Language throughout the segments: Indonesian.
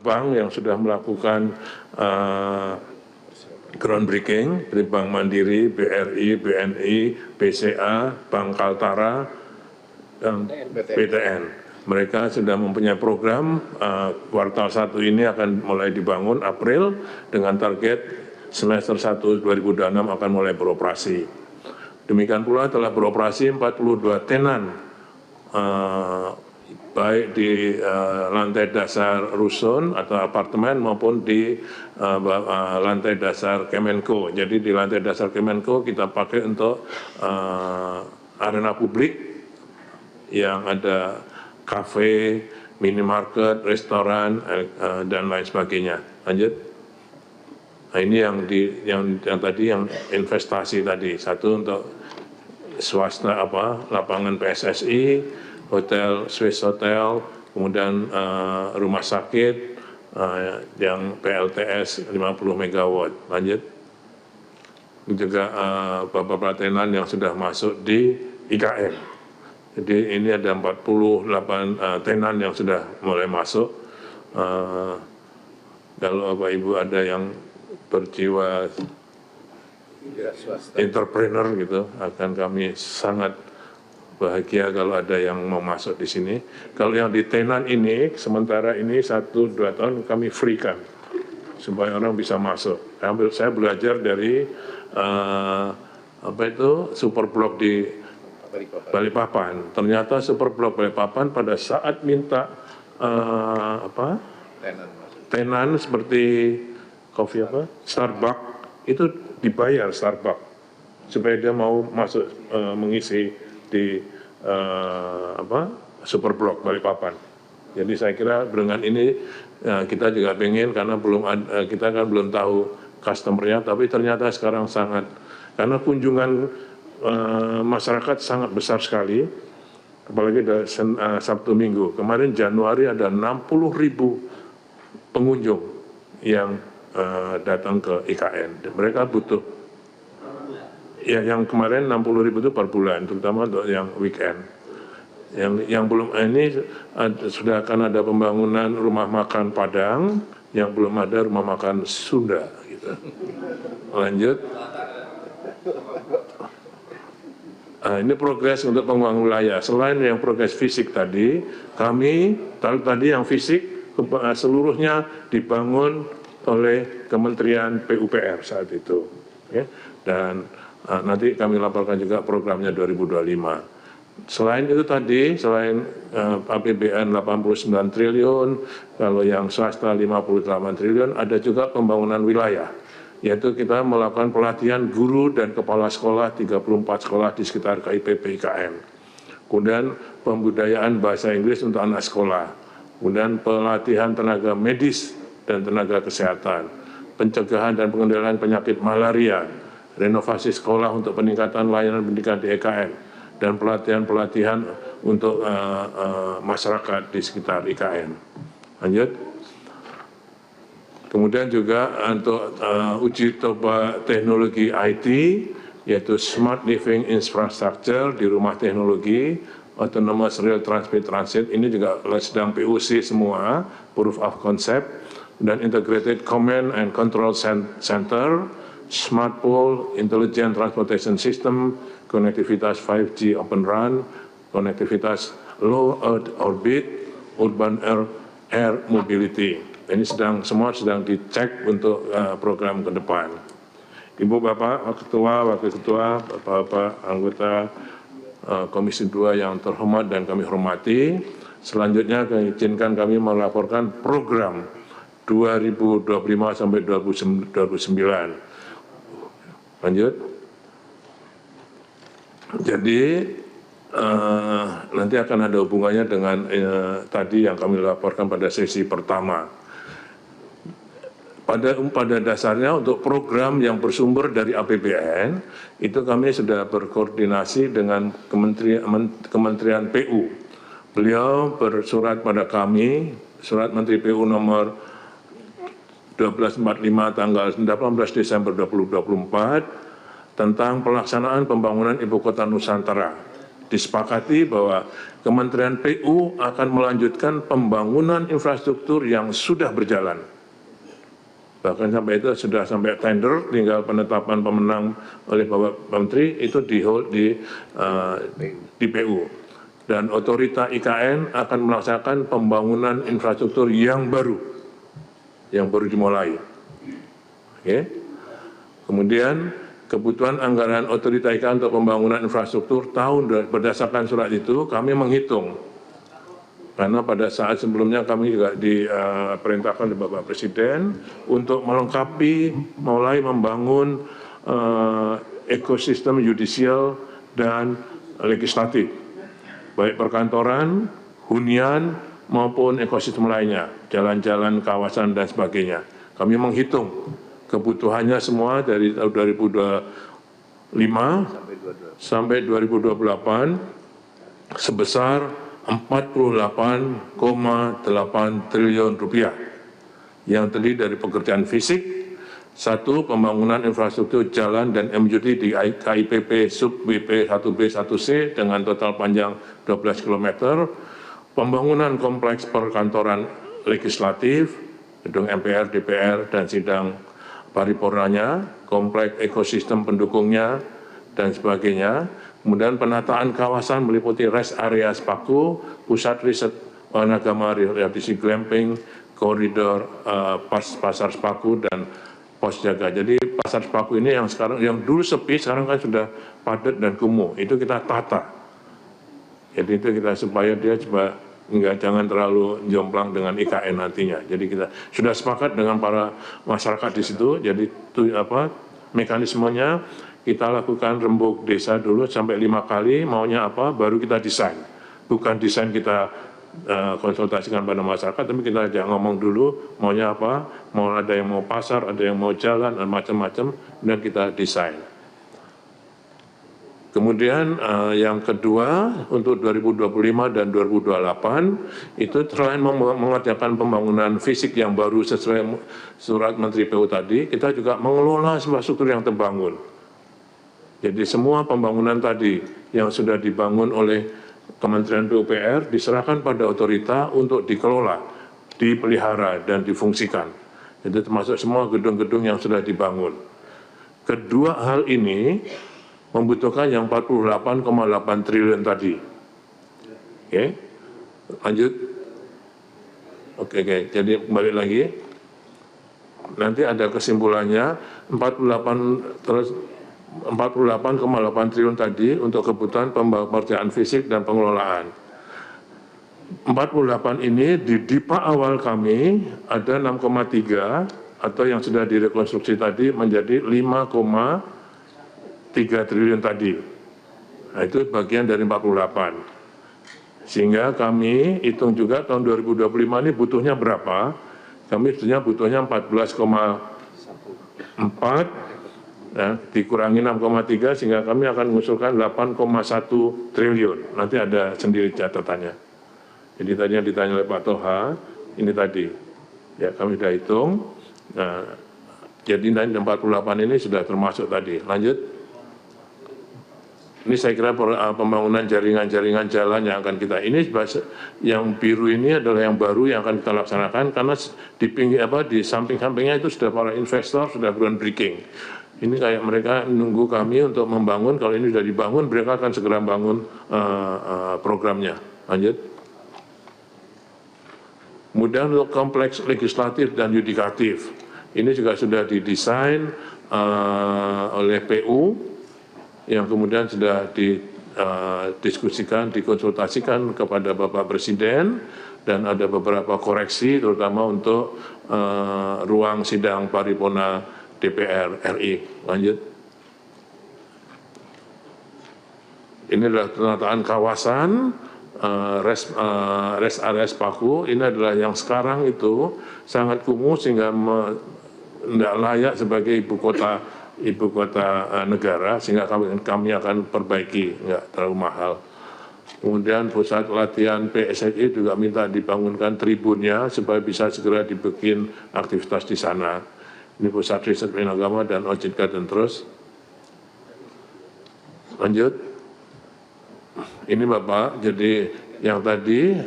bank yang sudah melakukan groundbreaking, seperti Bank Mandiri, BRI, BNI, BCA, Bank Kaltara, dan BTN. Mereka sudah mempunyai program, kuartal 1 ini akan mulai dibangun April, dengan target semester 1 2026 akan mulai beroperasi. Demikian pula telah beroperasi 42 tenan, baik di lantai dasar rusun atau apartemen maupun di lantai dasar Kemenko. Jadi di lantai dasar Kemenko kita pakai untuk arena publik yang ada kafe, minimarket, restoran, dan lain sebagainya. Lanjut. Nah, ini yang tadi yang investasi tadi. Satu untuk swasta lapangan PSSI, hotel Swiss Hotel, kemudian rumah sakit yang PLTS 50 MW. Lanjut. Juga beberapa tenan yang sudah masuk di IKN. Jadi ini ada 48 tenan yang sudah mulai masuk. Kalau Bapak Ibu ada yang berjiwa entrepreneur gitu, akan kami sangat bahagia kalau ada yang mau masuk di sini. Kalau yang di tenan ini, sementara ini 1-2 tahun kami free kan, supaya orang bisa masuk. Saya belajar dari Superblok di Balikpapan. Ternyata Superblok Balikpapan pada saat minta tenan seperti kopi Starbucks, itu dibayar Starbucks supaya dia mau masuk mengisi di Superblok Balikpapan. Jadi saya kira dengan ini kita juga pengen, karena kita kan belum tahu customer-nya, tapi ternyata sekarang sangat, karena kunjungan masyarakat sangat besar sekali, apalagi Sabtu Minggu. Kemarin Januari ada 60.000 pengunjung yang datang ke IKN. Mereka butuh, ya yang kemarin 60.000 itu per bulan, terutama untuk yang weekend. Yang belum ini sudah akan ada pembangunan rumah makan Padang, yang belum ada rumah makan Sunda. Gitu. Lanjut. Ini progres untuk pengembangan wilayah. Selain yang progres fisik tadi, kami tadi yang fisik seluruhnya dibangun oleh Kementerian PUPR saat itu. Ya. Dan nanti kami laporkan juga programnya 2025. Selain itu tadi, selain APBN 89 triliun, kalau yang swasta 58 triliun, ada juga pembangunan wilayah. Yaitu kita melakukan pelatihan guru dan kepala sekolah 34 sekolah di sekitar KIPP IKN. Kemudian pembudayaan bahasa Inggris untuk anak sekolah. Kemudian pelatihan tenaga medis dan tenaga kesehatan. Pencegahan dan pengendalian penyakit malaria. Renovasi sekolah untuk peningkatan layanan pendidikan di IKN. Dan pelatihan-pelatihan untuk masyarakat di sekitar IKN. Lanjut. Kemudian juga untuk uji coba teknologi IT, yaitu Smart Living Infrastructure di rumah teknologi, Autonomous Rail Transit, ini juga sedang POC semua, Proof of Concept, dan Integrated Command and Control Center, Smart Pole, Intelligent Transportation System, konektivitas 5G Open RAN, konektivitas Low Earth Orbit, Urban Air Mobility. Ini semua sedang dicek untuk program ke depan. Ibu Bapak Ketua, Wakil Ketua, Bapak anggota Komisi 2 yang terhormat dan kami hormati, selanjutnya izinkan kami melaporkan program 2025 sampai 2029. Lanjut. Jadi nanti akan ada hubungannya dengan tadi yang kami laporkan pada sesi pertama. Pada dasarnya untuk program yang bersumber dari APBN, itu kami sudah berkoordinasi dengan Kementerian PU. Beliau bersurat pada kami, surat Menteri PU nomor 1245 tanggal 18 Desember 2024, tentang pelaksanaan pembangunan Ibu Kota Nusantara. disepakati bahwa Kementerian PU akan melanjutkan pembangunan infrastruktur yang sudah berjalan. Bahkan sampai itu sudah sampai tender, tinggal penetapan pemenang oleh Bapak Menteri itu di PU. Dan otorita IKN akan melaksanakan pembangunan infrastruktur yang baru dimulai. Oke. Kemudian kebutuhan anggaran otorita IKN untuk pembangunan infrastruktur berdasarkan surat itu kami menghitung. Karena pada saat sebelumnya kami juga diperintahkan oleh Bapak Presiden untuk melengkapi, mulai membangun ekosistem yudisial dan legislatif, baik perkantoran, hunian, maupun ekosistem lainnya, jalan-jalan, kawasan, dan sebagainya. Kami menghitung kebutuhannya semua dari tahun 2025 sampai 2028 sebesar 48,8 triliun rupiah yang terdiri dari pekerjaan fisik, satu, pembangunan infrastruktur jalan dan MUD di KIPP sub BP 1B 1C dengan total panjang 12 km, pembangunan kompleks perkantoran legislatif, gedung MPR, DPR, dan sidang paripurnanya, kompleks ekosistem pendukungnya, dan sebagainya. Kemudian penataan kawasan meliputi rest area Spaku, pusat riset Wanagama rehabilitasi glamping, koridor pasar Spaku, dan pos jaga. Jadi pasar Spaku ini yang dulu sepi, sekarang kan sudah padat dan kumuh. Itu kita tata. Jadi itu kita supaya dia coba jangan terlalu jomplang dengan IKN nantinya. Jadi kita sudah sepakat dengan para masyarakat di situ. Jadi itu mekanismenya kita lakukan rembuk desa dulu sampai 5 kali, maunya apa, baru kita desain. Bukan desain kita konsultasikan pada masyarakat, tapi kita ajak ngomong dulu maunya apa, mau ada yang mau pasar, ada yang mau jalan, dan macam-macam, dan kita desain. Kemudian yang kedua untuk 2025 dan 2028 itu selain mengerjakan pembangunan fisik yang baru sesuai surat Menteri PU tadi, kita juga mengelola infrastruktur yang terbangun. Jadi semua pembangunan tadi yang sudah dibangun oleh Kementerian PUPR diserahkan pada otorita untuk dikelola, dipelihara, dan difungsikan. Jadi termasuk semua gedung-gedung yang sudah dibangun. Kedua hal ini membutuhkan yang 48,8 triliun tadi. Oke, lanjut. Oke, jadi balik lagi. Nanti ada kesimpulannya 48,8 triliun tadi untuk kebutuhan pekerjaan fisik dan pengelolaan. 48 ini di DIPA awal kami ada 6,3 atau yang sudah direkonstruksi tadi menjadi 5,3 triliun tadi. Nah, itu bagian dari 48. Sehingga kami hitung juga tahun 2025 ini butuhnya berapa? Kami sebetulnya butuhnya 14,4, ya, dikurangi 6,3 sehingga kami akan mengusulkan 8,1 triliun. Nanti ada sendiri catatannya. Jadi tadi yang ditanya oleh Pak Toha, ini tadi. Ya, kami sudah hitung. Nah, jadi 48 ini sudah termasuk tadi. Lanjut. Ini saya kira pembangunan jaringan-jaringan jalan yang akan kita, ini yang biru ini adalah yang baru yang akan kita laksanakan karena di samping-sampingnya itu sudah para investor sudah groundbreaking. Ini kayak mereka menunggu kami untuk membangun, kalau ini sudah dibangun mereka akan segera bangun programnya. Lanjut. Kemudian untuk kompleks legislatif dan yudikatif, ini juga sudah didesain oleh PU, yang kemudian sudah didiskusikan, dikonsultasikan kepada Bapak Presiden, dan ada beberapa koreksi terutama untuk ruang sidang paripurna DPR RI. Lanjut. Ini adalah penataan kawasan rest area Spaku. Ini adalah yang sekarang itu sangat kumuh sehingga tidak layak sebagai ibu kota negara, sehingga kami akan perbaiki, nggak terlalu mahal. Kemudian pusat latihan PSSI juga minta dibangunkan tribunnya supaya bisa segera dibikin aktivitas di sana. Ini pusat riset Wanagama dan OJK dan terus. Lanjut. Ini Bapak, jadi yang tadi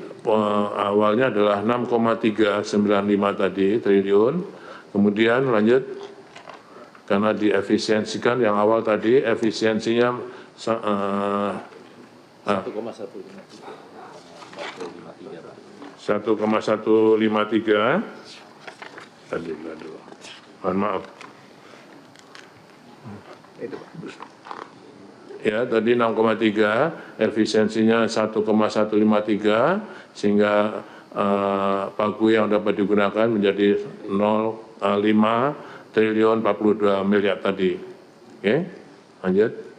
awalnya adalah 6,395 tadi triliun, kemudian lanjut karena diefisiensikan yang awal tadi efisiensinya 1,153 tadi, mohon maaf. Ya, tadi 6,3, efisiensinya 1,153, sehingga pagu yang dapat digunakan menjadi 0,5 triliun 42 miliar tadi. Oke, lanjut.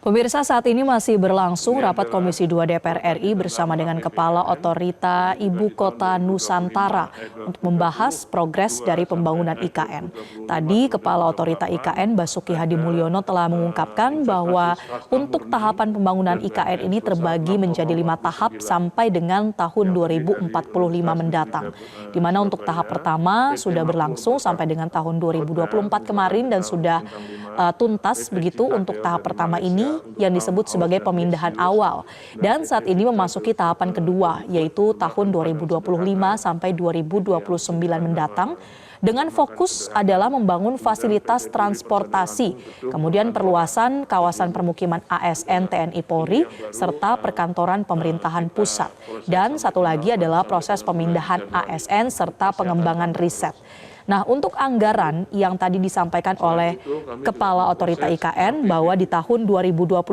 Pemirsa, saat ini masih berlangsung rapat Komisi 2 DPR RI bersama dengan Kepala Otorita Ibu Kota Nusantara untuk membahas progres dari pembangunan IKN. Tadi Kepala Otorita IKN Basuki Hadi Mulyono telah mengungkapkan bahwa untuk tahapan pembangunan IKN ini terbagi menjadi 5 tahap sampai dengan tahun 2045 mendatang. Di mana untuk tahap pertama sudah berlangsung sampai dengan tahun 2024 kemarin dan sudah tuntas begitu untuk tahap pertama ini yang disebut sebagai pemindahan awal. Dan saat ini memasuki tahapan kedua, yaitu tahun 2025 sampai 2029 mendatang, dengan fokus adalah membangun fasilitas transportasi, kemudian perluasan kawasan permukiman ASN TNI Polri, serta perkantoran pemerintahan pusat. Dan satu lagi adalah proses pemindahan ASN serta pengembangan riset. Nah, untuk anggaran yang tadi disampaikan oleh Kepala Otorita IKN bahwa di tahun 2025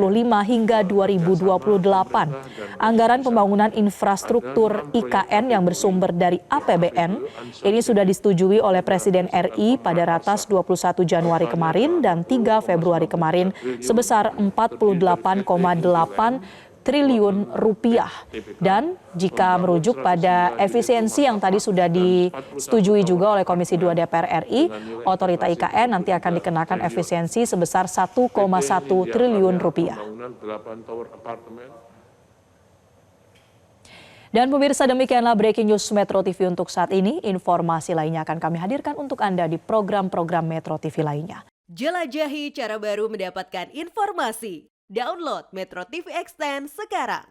hingga 2028, anggaran pembangunan infrastruktur IKN yang bersumber dari APBN ini sudah disetujui oleh Presiden RI pada ratas 21 Januari kemarin dan 3 Februari kemarin sebesar 48,8 triliun rupiah. Dan jika merujuk pada efisiensi yang tadi sudah disetujui juga oleh Komisi 2 DPR RI, Otorita IKN nanti akan dikenakan efisiensi sebesar 1,1 triliun rupiah. Dan pemirsa, demikianlah Breaking News Metro TV untuk saat ini. Informasi lainnya akan kami hadirkan untuk Anda di program-program Metro TV lainnya. Jelajahi cara baru mendapatkan informasi. Download Metro TV Extend sekarang.